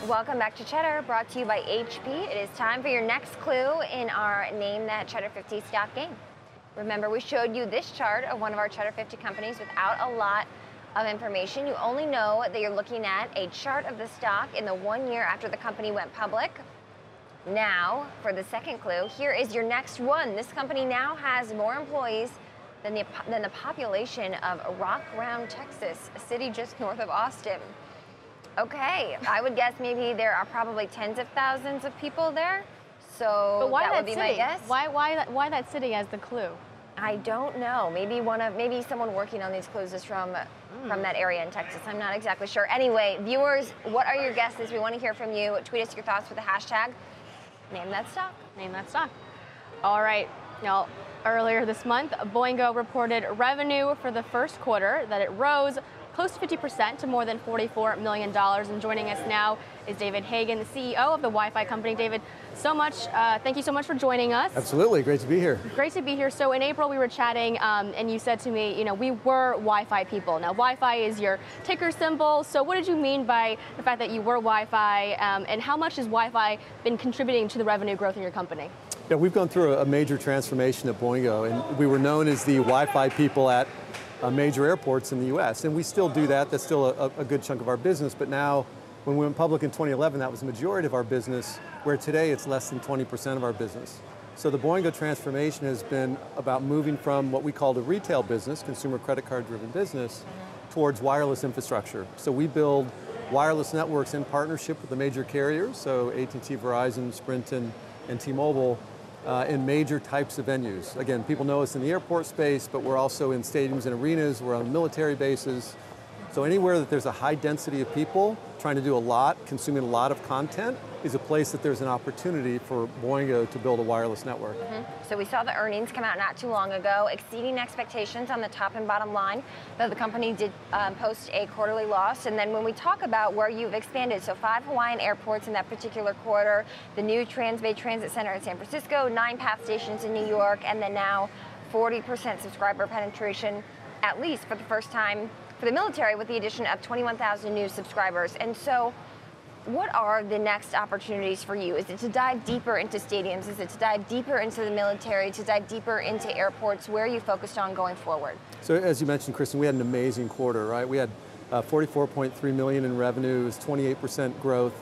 Welcome back to Cheddar, brought to you by HP. It is time for your next clue in our Name That Cheddar 50 stock game. Remember, we showed you this chart of one of our Cheddar 50 companies without a lot of information. You only know that you're looking at a chart of the stock in the 1 year after the company went public. Now, for the second clue, here is your next one. This company now has more employees than the population of Rock Ground, Texas, a city just north of Austin. Okay, I would guess maybe there are probably tens of thousands of people there. So but why that would be city? my guess. Why that city as the clue? I don't know. Maybe someone working on these clues is from that area in Texas. I'm not exactly sure. Anyway, viewers, what are your guesses? We want to hear from you. Tweet us your thoughts with the hashtag Name That Stock. Name that stock. All right. Now, earlier this month, Boingo reported revenue for the first quarter that it rose close to 50% to more than $44 million. And joining us now is David Hagan, the CEO of the Wi-Fi company. David, thank you so much for joining us. Absolutely, great to be here. Great to be here. So in April we were chatting and you said to me, we were Wi-Fi people. Now Wi-Fi is your ticker symbol. So what did you mean by the fact that you were Wi-Fi and how much has Wi-Fi been contributing to the revenue growth in your company? Yeah, we've gone through a major transformation at Boingo, and we were known as the Wi-Fi people at major airports in the US, and we still do that. That's still a good chunk of our business, but now when we went public in 2011, that was the majority of our business, where today it's less than 20% of our business. So the Boingo transformation has been about moving from what we call the retail business, consumer credit card driven business, towards wireless infrastructure. So we build wireless networks in partnership with the major carriers, so AT&T, Verizon, Sprint, and T-Mobile, in major types of venues. Again, people know us in the airport space, but we're also in stadiums and arenas, we're on military bases. So anywhere that there's a high density of people trying to do a lot, consuming a lot of content, is a place that there's an opportunity for Boingo to build a wireless network. So we saw the earnings come out not too long ago, exceeding expectations on the top and bottom line, though the company did post a quarterly loss. And then when we talk about where you've expanded, so 5 Hawaiian airports in that particular quarter, the new Transbay Transit Center in San Francisco, 9 PATH stations in New York, and then now 40% subscriber penetration, at least for the first time for the military, with the addition of 21,000 new subscribers. And so what are the next opportunities for you? Is it to dive deeper into stadiums? Is it to dive deeper into the military, to dive deeper into airports? Where are you focused on going forward? So as you mentioned, Kristen, we had an amazing quarter, right? We had 44.3 million in revenue, it was 28% growth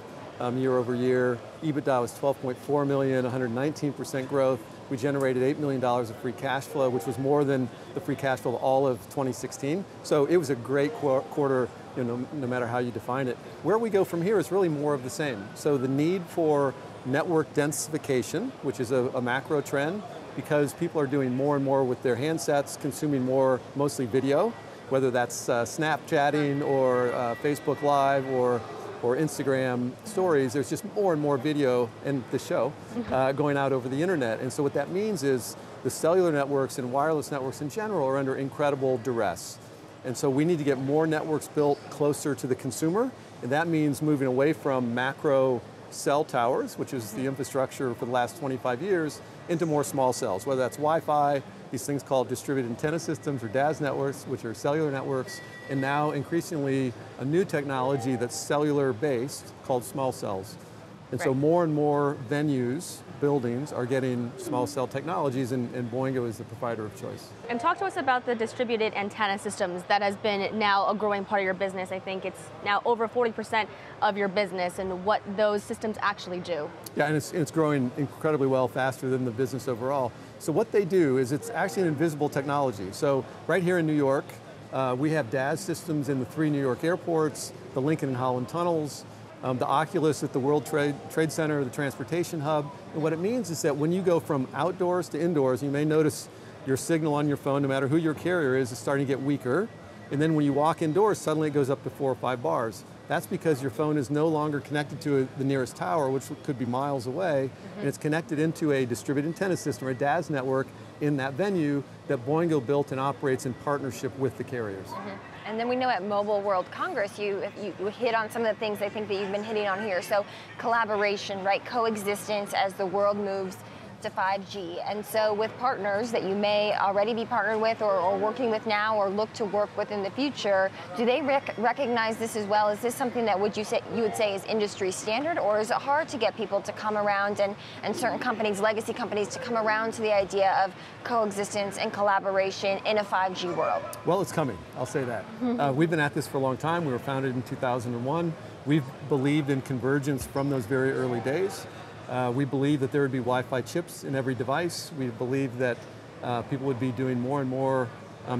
year over year. EBITDA was 12.4 million, 119% growth. We generated $8 million of free cash flow, which was more than the free cash flow of all of 2016. So it was a great quarter, no matter how you define it. Where we go from here is really more of the same. So the need for network densification, which is a macro trend, because people are doing more and more with their handsets, consuming more, mostly video, whether that's Snapchatting or Facebook Live or Instagram stories. There's just more and more video and the show going out over the internet. And so what that means is the cellular networks and wireless networks in general are under incredible duress. And so we need to get more networks built closer to the consumer. And that means moving away from macro cell towers, which is the infrastructure for the last 25 years, into more small cells, whether that's Wi-Fi, these things called distributed antenna systems or DAS networks, which are cellular networks, and now increasingly a new technology that's cellular based called small cells. And so more and more venues, buildings are getting small cell technologies, and Boingo is the provider of choice. And talk to us about the distributed antenna systems that has been now a growing part of your business. I think it's now over 40% of your business, and what those systems actually do. Yeah, and it's growing incredibly well, faster than the business overall. So what they do is it's actually an invisible technology. So right here in New York, we have DAS systems in the 3 New York airports, the Lincoln and Holland tunnels, the Oculus at the World Trade Center, the transportation hub. And what it means is that when you go from outdoors to indoors, you may notice your signal on your phone, no matter who your carrier is starting to get weaker. And then when you walk indoors, suddenly it goes up to 4 or 5 bars. That's because your phone is no longer connected to the nearest tower, which could be miles away, and it's connected into a distributed antenna system or a DAS network in that venue that Boingo built and operates in partnership with the carriers. And then we know at Mobile World Congress, you hit on some of the things I think that you've been hitting on here. So collaboration, right? Coexistence as the world moves to 5G. And so with partners that you may already be partnered with or working with now or look to work with in the future, do they recognize this as well? Is this something that you would say is industry standard, or is it hard to get people to come around and certain companies, legacy companies, to come around to the idea of coexistence and collaboration in a 5G world? Well, it's coming, I'll say that. We've been at this for a long time. We were founded in 2001. We've believed in convergence from those very early days. We believe that there would be Wi-Fi chips in every device. We believe that people would be doing more and more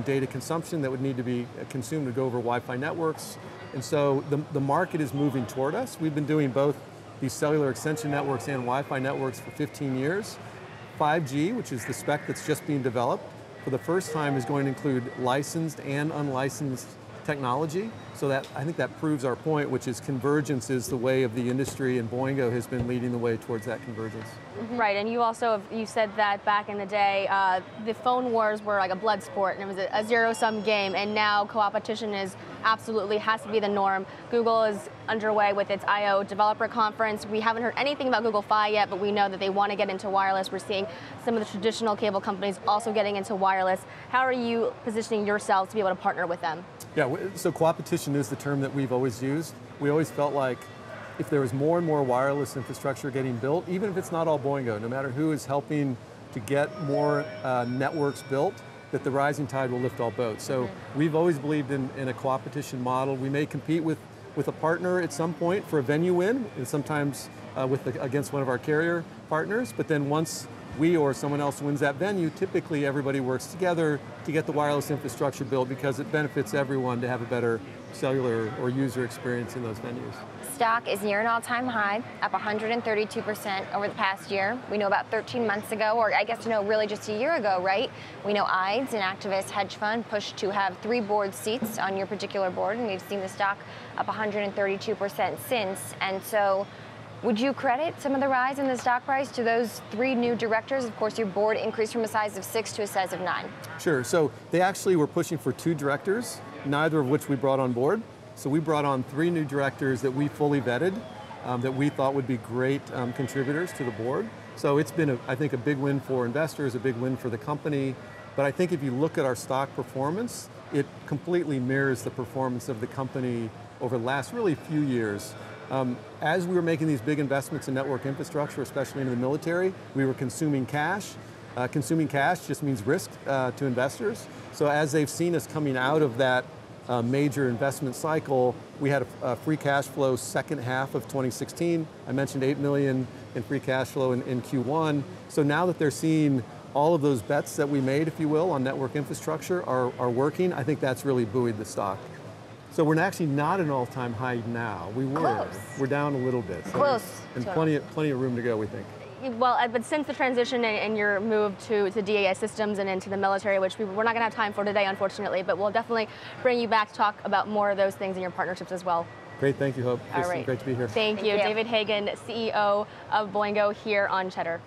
data consumption that would need to be consumed to go over Wi-Fi networks. And so the market is moving toward us. We've been doing both these cellular extension networks and Wi-Fi networks for 15 years. 5G, which is the spec that's just being developed, for the first time is going to include licensed and unlicensed technology. So that, I think that proves our point, which is convergence is the way of the industry, and Boingo has been leading the way towards that convergence. Right, and you also, you said that back in the day, the phone wars were like a blood sport, and it was a zero-sum game, and now co-opetition is absolutely has to be the norm. Google is underway with its I/O developer conference. We haven't heard anything about Google Fi yet, but we know that they want to get into wireless. We're seeing some of the traditional cable companies also getting into wireless. How are you positioning yourselves to be able to partner with them? Yeah, so co-opetition is the term that we've always used. We always felt like if there was more and more wireless infrastructure getting built, even if it's not all Boingo, no matter who is helping to get more networks built, that the rising tide will lift all boats. So we've always believed in a co-opetition model. We may compete with a partner at some point for a venue win, and sometimes against one of our carrier partners, but then once we or someone else wins that venue, typically everybody works together to get the wireless infrastructure built because it benefits everyone to have a better cellular or user experience in those venues. Stock is near an all-time high, up 132% over the past year. We know about 13 months ago, or I guess really just a year ago, right? We know IDES, an activist hedge fund, pushed to have 3 board seats on your particular board, and we've seen the stock up 132% since. And so, would you credit some of the rise in the stock price to those 3 new directors? Of course, your board increased from a size of 6 to a size of 9. Sure, so they actually were pushing for 2 directors, neither of which we brought on board. So we brought on 3 new directors that we fully vetted, that we thought would be great contributors to the board. So it's been, I think, a big win for investors, a big win for the company. But I think if you look at our stock performance, it completely mirrors the performance of the company over the last really few years. As we were making these big investments in network infrastructure, especially in the military, we were consuming cash. Consuming cash just means risk to investors. So as they've seen us coming out of that major investment cycle, we had a free cash flow second half of 2016. I mentioned $8 million in free cash flow in Q1. So now that they're seeing all of those bets that we made, if you will, on network infrastructure are working, I think that's really buoyed the stock. So we're actually not an all-time high now. We were. Close. We're down a little bit. So Close. And plenty of room to go, we think. Well, but since the transition and your move to DAS systems and into the military, which we're not going to have time for today, unfortunately, but we'll definitely bring you back to talk about more of those things in your partnerships as well. Great, thank you, Hope. All right. Great to be here. Thank you. David Hagan, CEO of Boingo, here on Cheddar.